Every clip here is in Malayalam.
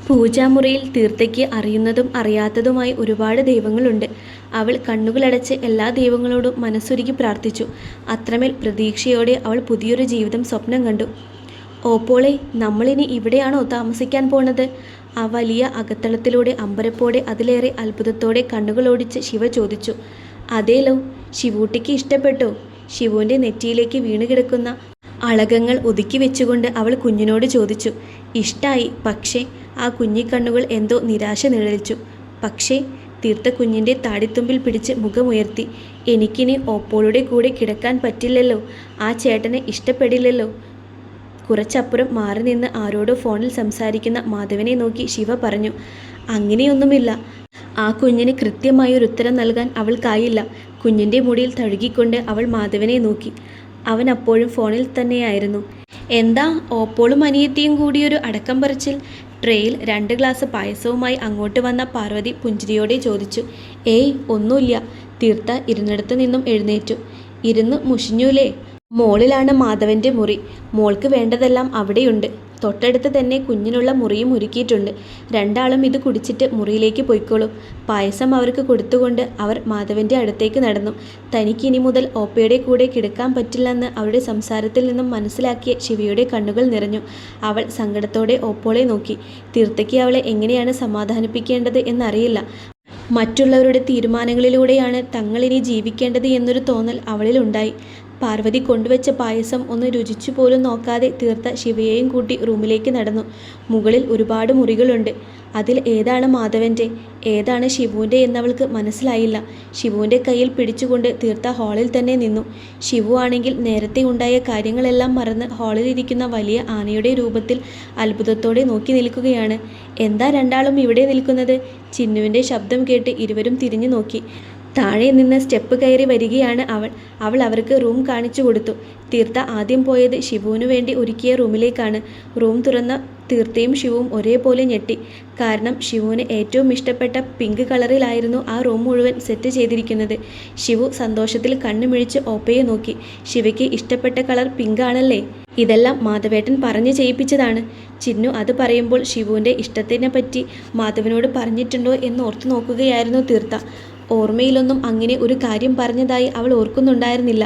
പൂജാമുറിയിൽ തീർത്ഥയ്ക്ക് അറിയുന്നതും അറിയാത്തതുമായി ഒരുപാട് ദൈവങ്ങളുണ്ട്. അവൾ കണ്ണുകളടച്ച് എല്ലാ ദൈവങ്ങളോടും മനസ്സുരുകി പ്രാർത്ഥിച്ചു. അത്രമേൽ പ്രതീക്ഷയോടെ അവൾ പുതിയൊരു ജീവിതം സ്വപ്നം കണ്ടു. ഓപ്പോളെ, നമ്മളിനി ഇവിടെയാണോ താമസിക്കാൻ പോണത്? ആ വലിയ അകത്തളത്തിലൂടെ അമ്പരപ്പോടെ അതിലേറെ അത്ഭുതത്തോടെ കണ്ണുകളോടിച്ച് ശിവ ചോദിച്ചു. അതേലോ, ശിവൂട്ടിക്ക് ഇഷ്ടപ്പെട്ടോ? ശിവുവിൻ്റെ നെറ്റിയിലേക്ക് വീണുകിടക്കുന്ന അളകങ്ങൾ ഒതുക്കി വെച്ചുകൊണ്ട് അവൾ കുഞ്ഞിനോട് ചോദിച്ചു. ഇഷ്ടായി, പക്ഷേ ആ കുഞ്ഞിക്കണ്ണുകൾ എന്തോ നിരാശ നിഴലിച്ചു. പക്ഷേ തീർത്ത കുഞ്ഞിൻ്റെ താടിത്തുമ്പിൽ പിടിച്ച് മുഖമുയർത്തി. എനിക്കിനി ഓപ്പോളുടെ കൂടെ കിടക്കാൻ പറ്റില്ലല്ലോ. ആ ചേട്ടനെ ഇഷ്ടപ്പെടില്ലല്ലോ. കുറച്ചപ്പുറം മാറി നിന്ന് ആരോടോ ഫോണിൽ സംസാരിക്കുന്ന മാധവനെ നോക്കി ശിവ പറഞ്ഞു. അങ്ങനെയൊന്നുമില്ല. ആ കുഞ്ഞിന് കൃത്യമായൊരു ഉത്തരം നൽകാൻ അവൾക്കായില്ല. കുഞ്ഞിൻ്റെ മുടിയിൽ തഴുകിക്കൊണ്ട് അവൾ മാധവനെ നോക്കി. അവൻ അപ്പോഴും ഫോണിൽ തന്നെയായിരുന്നു. എന്താ ഓപ്പോളും അനിയത്തിയും കൂടിയൊരു അടക്കം പറച്ചിൽ? ട്രേയിൽ 2 ഗ്ലാസ് പായസവുമായി അങ്ങോട്ട് വന്ന പാർവതി പുഞ്ചിരിയോടെ ചോദിച്ചു. ഏയ്, ഒന്നുമില്ല. തീർത്ത ഇരുന്നിടത്തു നിന്നും എഴുന്നേറ്റു. ഇരുന്ന് മുഷിഞ്ഞൂലേ? മോളിലാണ് മാധവൻ്റെ മുറി. മോൾക്ക് വേണ്ടതെല്ലാം അവിടെയുണ്ട്. തൊട്ടടുത്ത് തന്നെ കുഞ്ഞിനുള്ള മുറിയും ഒരുക്കിയിട്ടുണ്ട്. രണ്ടാളും ഇത് കുടിച്ചിട്ട് മുറിയിലേക്ക് പോയിക്കോളൂ. പായസം അവർക്ക് കൊടുത്തുകൊണ്ട് അവർ മാധവൻ്റെ അടുത്തേക്ക് നടന്നു. തനിക്കിനി മുതൽ ഓപ്പയുടെ കൂടെ കിടക്കാൻ പറ്റില്ലെന്ന് അവരുടെ സംസാരത്തിൽ നിന്നും മനസ്സിലാക്കിയ ശിവയുടെ കണ്ണുകൾ നിറഞ്ഞു. അവൾ സങ്കടത്തോടെ ഓപ്പോളെ നോക്കി. തീർത്ഥയ്ക്ക് അവളെ എങ്ങനെയാണ് സമാധാനിപ്പിക്കേണ്ടത് എന്നറിയില്ല. മറ്റുള്ളവരുടെ തീരുമാനങ്ങളിലൂടെയാണ് തങ്ങളിനി ജീവിക്കേണ്ടത് എന്നൊരു തോന്നൽ അവളിലുണ്ടായി. പാർവതി കൊണ്ടുവച്ച പായസം ഒന്ന് രുചിച്ചു പോലും നോക്കാതെ തീർത്ത ശിവയെയും കൂട്ടി റൂമിലേക്ക് നടന്നു. മുകളിൽ ഒരുപാട് മുറികളുണ്ട്. അതിൽ ഏതാണ് മാധവൻ്റെ, ഏതാണ് ശിവുവിൻ്റെ എന്നവൾക്ക് മനസ്സിലായില്ല. ശിവുവിൻ്റെ കയ്യിൽ പിടിച്ചുകൊണ്ട് തീർത്ത ഹാളിൽ തന്നെ നിന്നു. ശിവു ആണെങ്കിൽ നേരത്തെ ഉണ്ടായ കാര്യങ്ങളെല്ലാം മറന്ന് ഹാളിലിരിക്കുന്ന വലിയ ആനയുടെ രൂപത്തിൽ അത്ഭുതത്തോടെ നോക്കി നിൽക്കുകയാണ്. എന്താ രണ്ടാളും ഇവിടെ നിൽക്കുന്നത്? ചിന്നുവിൻ്റെ ശബ്ദം കേട്ട് ഇരുവരും തിരിഞ്ഞു നോക്കി. താഴെ നിന്ന് സ്റ്റെപ്പ് കയറി വരികയാണ് അവൾ അവർക്ക് റൂം കാണിച്ചു കൊടുത്തു. തീർത്ത ആദ്യം പോയത് ശിവുവിനു വേണ്ടി ഒരുക്കിയ റൂമിലേക്കാണ്. റൂം തുറന്ന തീർത്തയും ശിവുവും ഒരേപോലെ ഞെട്ടി. കാരണം ശിവുവിന് ഏറ്റവും ഇഷ്ടപ്പെട്ട പിങ്ക് കളറിലായിരുന്നു ആ റൂം മുഴുവൻ സെറ്റ് ചെയ്തിരിക്കുന്നത്. ശിവു സന്തോഷത്തിൽ കണ്ണുമിഴിച്ച് ഓപ്പയെ നോക്കി. ശിവയ്ക്ക് ഇഷ്ടപ്പെട്ട കളർ പിങ്ക് ആണല്ലേ? ഇതെല്ലാം മാധവേട്ടൻ പറഞ്ഞു ചെയ്യിപ്പിച്ചതാണ്. ചിന്നു അത് പറയുമ്പോൾ ശിവുവിൻ്റെ ഇഷ്ടത്തിനെ പറ്റി മാധവനോട് പറഞ്ഞിട്ടുണ്ടോ എന്ന് ഓർത്തു നോക്കുകയായിരുന്നു തീർത്ത. ഓർമ്മയിലൊന്നും അങ്ങനെ ഒരു കാര്യം പറഞ്ഞതായി അവൾ ഓർക്കുന്നുണ്ടായിരുന്നില്ല.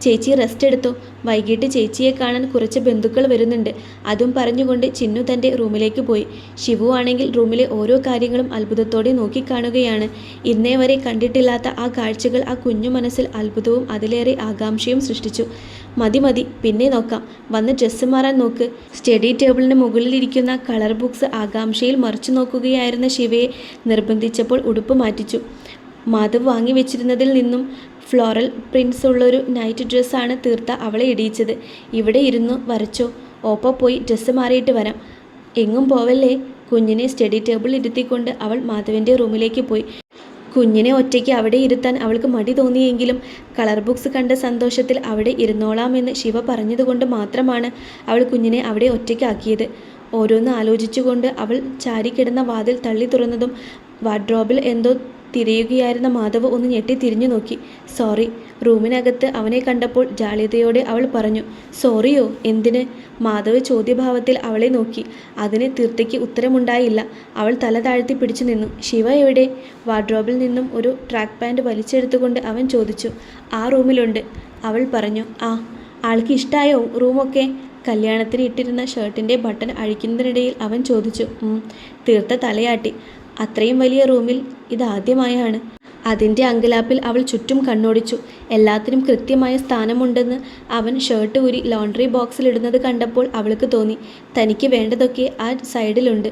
ചേച്ചി റെസ്റ്റ് എടുത്തോ, വൈകിട്ട് ചേച്ചിയെ കാണാൻ കുറച്ച് ബന്ധുക്കൾ വരുന്നുണ്ട്. അതും പറഞ്ഞുകൊണ്ട് ചിന്നു തൻ്റെ റൂമിലേക്ക് പോയി. ശിവു ആണെങ്കിൽ റൂമിലെ ഓരോ കാര്യങ്ങളും അത്ഭുതത്തോടെ നോക്കിക്കാണുകയാണ്. ഇന്നേ വരെ കണ്ടിട്ടില്ലാത്ത ആ കാഴ്ചകൾ ആ കുഞ്ഞു മനസ്സിൽ അത്ഭുതവും അതിലേറെ ആകാംക്ഷയും സൃഷ്ടിച്ചു. മതി, പിന്നെ നോക്കാം. വന്ന് ഡ്രസ്സ് മാറാൻ നോക്ക്. സ്റ്റഡി ടേബിളിന് മുകളിലിരിക്കുന്ന കളർ ബുക്സ് ആകാംക്ഷയിൽ മറിച്ചു നോക്കുകയായിരുന്ന ശിവയെ നിർബന്ധിച്ചപ്പോൾ ഉടുപ്പ് മാറ്റിച്ചു. മാധവ് വാങ്ങി വെച്ചിരുന്നതിൽ നിന്നും ഫ്ലോറൽ പ്രിൻസ് ഉള്ളൊരു നൈറ്റ് ഡ്രസ്സാണ് തീർത്ത അവളെ ഇടിയിച്ചത്. ഇവിടെ ഇരുന്നു വരച്ചോ, ഓപ്പ പോയി ഡ്രസ്സ് മാറിയിട്ട് വരാം. എങ്ങും പോവല്ലേ? കുഞ്ഞിനെ സ്റ്റഡി ടേബിളിൽ ഇരുത്തിക്കൊണ്ട് അവൾ മാധവൻ്റെ റൂമിലേക്ക് പോയി. കുഞ്ഞിനെ ഒറ്റയ്ക്ക് അവിടെ ഇരുത്താൻ അവൾക്ക് മടി തോന്നിയെങ്കിലും കളർ ബുക്സ് കണ്ട സന്തോഷത്തിൽ അവിടെ ഇരുന്നോളാമെന്ന് ശിവ പറഞ്ഞതുകൊണ്ട് മാത്രമാണ് അവൾ കുഞ്ഞിനെ അവിടെ ഒറ്റയ്ക്കാക്കിയത്. ഓരോന്ന് ആലോചിച്ചുകൊണ്ട് അവൾ ചാരിക്കിടന്ന വാതിൽ തള്ളി തുറന്നതും വാർഡ്രോബിൽ എന്തോ തിരയുകയായിരുന്ന മാധവ് ഒന്ന് ഞെട്ടി തിരിഞ്ഞു നോക്കി. സോറി. റൂമിനകത്ത് അവനെ കണ്ടപ്പോൾ ജാള്യതയോടെ അവൾ പറഞ്ഞു. സോറിയോ? എന്തിന്? മാധവ് ചോദ്യഭാവത്തിൽ അവളെ നോക്കി. അതിന് തീർത്തയ്ക്ക് ഉത്തരമുണ്ടായില്ല. അവൾ തല താഴ്ത്തി പിടിച്ചു നിന്നു. ശിവ എവിടെ? വാർഡ്രോബിൽ നിന്നും ഒരു ട്രാക്ക് പാൻറ് വലിച്ചെടുത്തുകൊണ്ട് അവൻ ചോദിച്ചു. ആ റൂമിലുണ്ട്, അവൾ പറഞ്ഞു. ആൾക്ക് ഇഷ്ടായോ റൂമൊക്കെ? കല്യാണത്തിന് ഇട്ടിരുന്ന ഷർട്ടിൻ്റെ ബട്ടൺ അഴിക്കുന്നതിനിടയിൽ അവൻ ചോദിച്ചു. തീർത്ത തലയാട്ടി. അത്രയും വലിയ റൂമിൽ ഇതാദ്യമായാണ്. അതിൻ്റെ അങ്കലാപ്പിൽ അവൾ ചുറ്റും കണ്ണോടിച്ചു. എല്ലാത്തിനും കൃത്യമായ സ്ഥാനമുണ്ടെന്ന് അവൻ ഷർട്ട് ഊരി ലോണ്ടറി ബോക്സിലിടുന്നത് കണ്ടപ്പോൾ അവൾക്ക് തോന്നി. തനിക്ക് വേണ്ടതൊക്കെ ആ സൈഡിലുണ്ട്.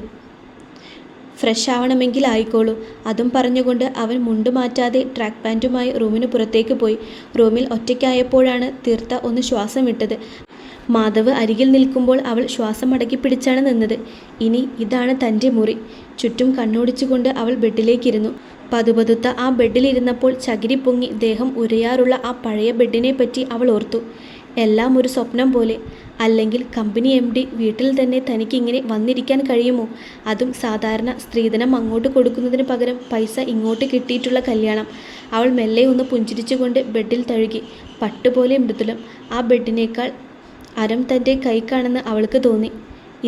ഫ്രഷ് ആവണമെങ്കിൽ ആയിക്കോളൂ. അതും പറഞ്ഞുകൊണ്ട് അവൻ മുണ്ട് മാറ്റാതെ ട്രാക്ക് പാൻറ്റുമായി റൂമിന് പുറത്തേക്ക് പോയി. റൂമിൽ ഒറ്റയ്ക്കായപ്പോഴാണ് തീർത്ത ഒന്ന് ശ്വാസം വിട്ടത്. മാധവ് അരികിൽ നിൽക്കുമ്പോൾ അവൾ ശ്വാസം അടക്കി പിടിച്ചാണ് നിന്നത്. ഇനി ഇതാണ് തൻ്റെ മുറി. ചുറ്റും കണ്ണോടിച്ചുകൊണ്ട് അവൾ ബെഡിലേക്കിരുന്നു. പതുപതുത്ത ആ ബെഡിലിരുന്നപ്പോൾ ചകിരി പൊങ്ങി ദേഹം ഉരയാറുള്ള ആ പഴയ ബെഡിനെ പറ്റി അവൾ ഓർത്തു. എല്ലാം ഒരു സ്വപ്നം പോലെ. അല്ലെങ്കിൽ കമ്പനി MD വീട്ടിൽ തന്നെ തനിക്കിങ്ങനെ വന്നിരിക്കാൻ കഴിയുമോ? അതും സാധാരണ സ്ത്രീധനം അങ്ങോട്ട് കൊടുക്കുന്നതിന് പകരം പൈസ ഇങ്ങോട്ട് കിട്ടിയിട്ടുള്ള കല്യാണം. അവൾ മെല്ലെ ഒന്ന് പുഞ്ചിരിച്ചുകൊണ്ട് ബെഡിൽ തഴുകി. പട്ടുപോലെ മൃദുലം. ആ ബെഡിനേക്കാൾ അരം തൻ്റെ കൈക്കാണെന്ന് അവൾക്ക് തോന്നി.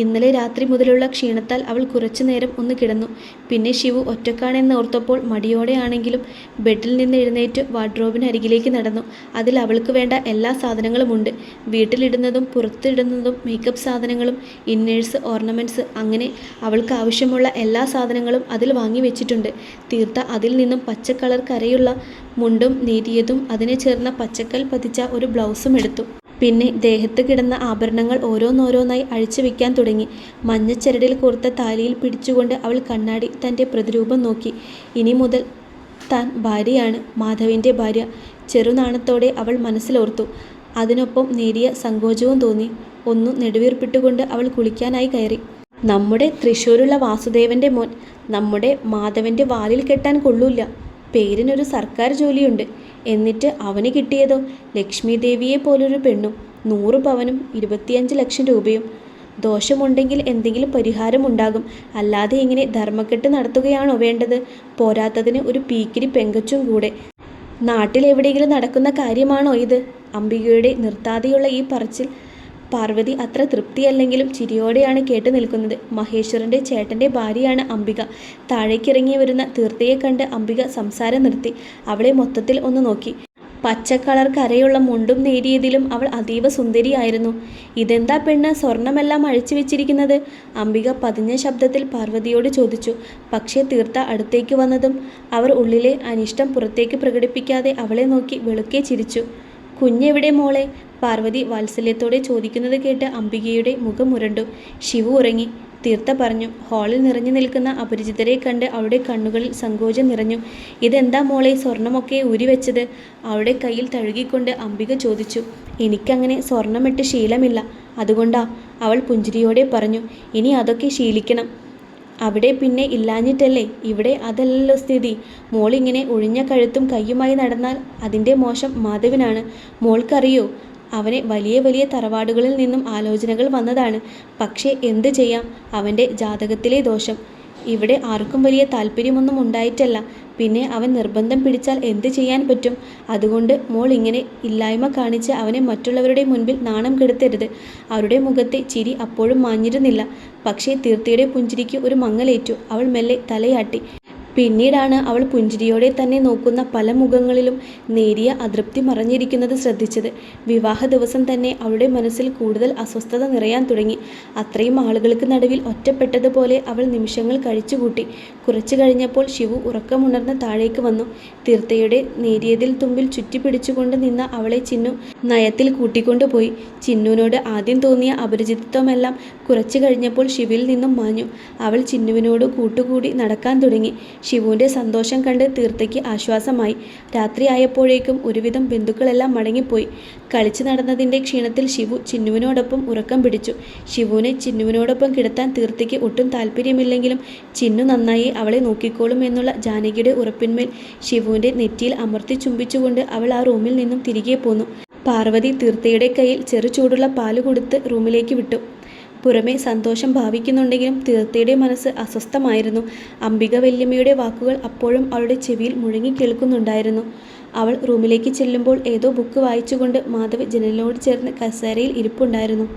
ഇന്നലെ രാത്രി മുതലുള്ള ക്ഷീണത്താൽ അവൾ കുറച്ചു നേരം ഒന്ന് കിടന്നു. പിന്നെ ശിവു ഒറ്റക്കാണെന്ന് ഓർത്തപ്പോൾ മടിയോടെയാണെങ്കിലും ബെഡിൽ നിന്ന് എഴുന്നേറ്റ് വാർഡ്രോബിനരികിലേക്ക് നടന്നു. അതിൽ അവൾക്ക് വേണ്ട എല്ലാ സാധനങ്ങളുമുണ്ട്. വീട്ടിലിടുന്നതും പുറത്തിടുന്നതും മേക്കപ്പ് സാധനങ്ങളും ഇന്നേഴ്സ്, ഓർണമെൻറ്റ്സ്, അങ്ങനെ അവൾക്ക് ആവശ്യമുള്ള എല്ലാ സാധനങ്ങളും അതിൽ വാങ്ങി വെച്ചിട്ടുണ്ട്. തീർത്ത അതിൽ നിന്നും പച്ച കളർ കരയുള്ള മുണ്ടും നേരിയതും അതിനെ ചേർന്ന പച്ചക്കൽ പതിച്ച ഒരു ബ്ലൗസും എടുത്തു. പിന്നെ ദേഹത്ത് കിടന്ന ആഭരണങ്ങൾ ഓരോന്നോരോന്നായി അഴിച്ചു വെക്കാൻ തുടങ്ങി. മഞ്ഞച്ചരടിൽ കോർത്ത താലിയിൽ പിടിച്ചുകൊണ്ട് അവൾ കണ്ണാടി തൻ്റെ പ്രതിരൂപം നോക്കി. ഇനി മുതൽ താൻ ഭാര്യയാണ്, മാധവിൻ്റെ ഭാര്യ. ചെറുനാണത്തോടെ അവൾ മനസ്സിലോർത്തു. അതിനൊപ്പം നേരിയ സങ്കോചവും തോന്നി. ഒന്നു നെടുവീർപ്പിട്ടുകൊണ്ട് അവൾ കുളിക്കാനായി കയറി. നമ്മുടെ തൃശ്ശൂരുള്ള വാസുദേവൻ്റെ മോൻ, നമ്മുടെ മാധവൻ്റെ വാലിൽ കെട്ടാൻ കൊള്ളൂല്ല. പേരിനൊരു സർക്കാർ ജോലിയുണ്ട്. എന്നിട്ട് അവന് കിട്ടിയതോ ലക്ഷ്മി ദേവിയെ പോലൊരു പെണ്ണും 100 പവനും 25 ലക്ഷം രൂപയും. ദോഷമുണ്ടെങ്കിൽ എന്തെങ്കിലും പരിഹാരമുണ്ടാകും. അല്ലാതെ ഇങ്ങനെ ധർമ്മക്കെട്ട് നടത്തുകയാണോ വേണ്ടത്? പോരാത്തതിന് ഒരു പീക്കിരി പെങ്കച്ചും കൂടെ. നാട്ടിലെവിടെയെങ്കിലും നടക്കുന്ന കാര്യമാണോ ഇത്? അംബികയുടെ നിർത്താതെയുള്ള ഈ പറച്ചിൽ പാർവതി അത്ര തൃപ്തിയല്ലെങ്കിലും ചിരിയോടെയാണ് കേട്ടു നിൽക്കുന്നത്. മഹേശ്വരൻ്റെ ചേട്ടൻ്റെ ഭാര്യയാണ് അംബിക. താഴേക്കിറങ്ങി വരുന്ന തീർത്ഥയെ കണ്ട് അംബിക സംസാരം നിർത്തി. അവളെ മൊത്തത്തിൽ ഒന്ന് നോക്കി. പച്ച കളർ കരയുള്ള മുണ്ടും നേരിയതിലും അവൾ അതീവ സുന്ദരിയായിരുന്നു. ഇതെന്താ പെണ്ണ് സ്വർണമെല്ലാം അഴിച്ചു വെച്ചിരിക്കുന്നത്? അംബിക പതിഞ്ഞ ശബ്ദത്തിൽ പാർവതിയോട് ചോദിച്ചു. പക്ഷേ തീർത്ഥ അടുത്തേക്ക് വന്നതും അവർ ഉള്ളിലെ അനിഷ്ടം പുറത്തേക്ക് പ്രകടിപ്പിക്കാതെ അവളെ നോക്കി വെളുക്കെ ചിരിച്ചു. കുഞ്ഞെവിടെ മോളെ? പാർവതി വാത്സല്യത്തോടെ ചോദിക്കുന്നത് കേട്ട് അംബികയുടെ മുഖം മുരണ്ടു. ശിവു ഉറങ്ങി, തീർത്ഥ പറഞ്ഞു. ഹാളിൽ നിറഞ്ഞു നിൽക്കുന്ന അപരിചിതരെ കണ്ട് അവളുടെ കണ്ണുകളിൽ സങ്കോചം നിറഞ്ഞു. ഇതെന്താ മോളെ സ്വർണമൊക്കെ ഊരിവെച്ചത്? അവളുടെ കയ്യിൽ തഴുകിക്കൊണ്ട് അംബിക ചോദിച്ചു. എനിക്കങ്ങനെ സ്വർണമിട്ട് ശീലമില്ല, അതുകൊണ്ടാ, അവൾ പുഞ്ചിരിയോടെ പറഞ്ഞു. ഇനി അതൊക്കെ ശീലിക്കണം. അവിടെ പിന്നെ ഇല്ലാഞ്ഞിട്ടല്ലേ? ഇവിടെ അതല്ലല്ലോ സ്ഥിതി. മോളിങ്ങനെ ഒഴിഞ്ഞ കഴുത്തും കയ്യുമായി നടന്നാൽ അതിൻ്റെ മോശം മാധവിനാണ്. മോൾക്കറിയോ, അവനെ വലിയ വലിയ തറവാടുകളിൽ നിന്നും ആലോചനകൾ വന്നതാണ്. പക്ഷേ എന്ത് ചെയ്യാം, അവൻ്റെ ജാതകത്തിലെ ദോഷം. ഇവിടെ ആർക്കും വലിയ താല്പര്യമൊന്നും ഉണ്ടായിട്ടല്ല. പിന്നെ അവൻ നിർബന്ധം പിടിച്ചാൽ എന്ത് ചെയ്യാൻ പറ്റും? അതുകൊണ്ട് മോൾ ഇങ്ങനെ ഇല്ലായ്മ കാണിച്ച് അവനെ മറ്റുള്ളവരുടെ മുൻപിൽ നാണം കെടുത്തരുത്. അവരുടെ മുഖത്തെ ചിരി അപ്പോഴും മാഞ്ഞിരുന്നില്ല. പക്ഷേ തീർത്ഥയുടെ പുഞ്ചിരിക്ക് ഒരു മങ്ങലേറ്റു. അവൾ മെല്ലെ തലയാട്ടി. പിന്നീടാണ് അവൾ പുഞ്ചിരിയോടെ തന്നെ നോക്കുന്ന പല മുഖങ്ങളിലും നേരിയ അതൃപ്തി മറഞ്ഞിരിക്കുന്നത് ശ്രദ്ധിച്ചത്. വിവാഹ ദിവസം തന്നെ അവളുടെ മനസ്സിൽ കൂടുതൽ അസ്വസ്ഥത നിറയാൻ തുടങ്ങി. അത്രയും ആളുകൾക്ക് നടുവിൽ ഒറ്റപ്പെട്ടതുപോലെ അവൾ നിമിഷങ്ങൾ കഴിച്ചുകൂട്ടി. കുറച്ചു കഴിഞ്ഞപ്പോൾ ശിവു ഉറക്കമുണർന്ന് താഴേക്ക് വന്നു. തീർത്ഥയുടെ നേരിയതിൽ തുമ്പിൽ ചുറ്റിപ്പിടിച്ചുകൊണ്ട് നിന്ന അവളെ ചിന്നു നയത്തിൽ കൂട്ടിക്കൊണ്ടുപോയി. ചിന്നുവിനോട് ആദ്യം തോന്നിയ അപരിചിതത്വമെല്ലാം കുറച്ചു കഴിഞ്ഞപ്പോൾ ശിവിൽ നിന്നും മാഞ്ഞു. അവൾ ചിന്നുവിനോട് കൂട്ടുകൂടി നടക്കാൻ തുടങ്ങി. ശിവുവിൻ്റെ സന്തോഷം കണ്ട് തീർത്ഥയ്ക്ക് ആശ്വാസമായി. രാത്രിയായപ്പോഴേക്കും ഒരുവിധം ബന്ധുക്കളെല്ലാം മടങ്ങിപ്പോയി. കളിച്ചു നടന്നതിൻ്റെ ക്ഷീണത്തിൽ ശിവു ചിന്നുവിനോടൊപ്പം ഉറക്കം പിടിച്ചു. ശിവുവിനെ ചിന്നുവിനോടൊപ്പം കിടത്താൻ തീർത്ഥയ്ക്ക് ഒട്ടും താല്പര്യമില്ലെങ്കിലും ചിന്നു നന്നായി അവളെ നോക്കിക്കോളും എന്നുള്ള ജാനകിയുടെ ഉറപ്പിന്മേൽ ശിവുവിൻ്റെ നെറ്റിയിൽ അമർത്തി ചുംബിച്ചുകൊണ്ട് അവൾ ആ റൂമിൽ നിന്നും തിരികെ പോന്നു. പാർവതി തീർത്ഥയുടെ കയ്യിൽ ചെറു ചൂടുള്ള പാല് കൊടുത്ത് റൂമിലേക്ക് വിട്ടു. പുറമെ സന്തോഷം ഭാവിക്കുന്നുണ്ടെങ്കിലും തീർത്ഥയുടെ മനസ്സ് അസ്വസ്ഥമായിരുന്നു. അംബിക വല്യമ്മയുടെ വാക്കുകൾ അപ്പോഴും അവളുടെ ചെവിയിൽ മുഴങ്ങി കേൾക്കുന്നുണ്ടായിരുന്നു. അവൾ റൂമിലേക്ക് ചെല്ലുമ്പോൾ ഏതോ ബുക്ക് വായിച്ചുകൊണ്ട് മാധവ് ജനലിനോട് ചേർന്ന് കസേരയിൽ ഇരിപ്പുണ്ടായിരുന്നു.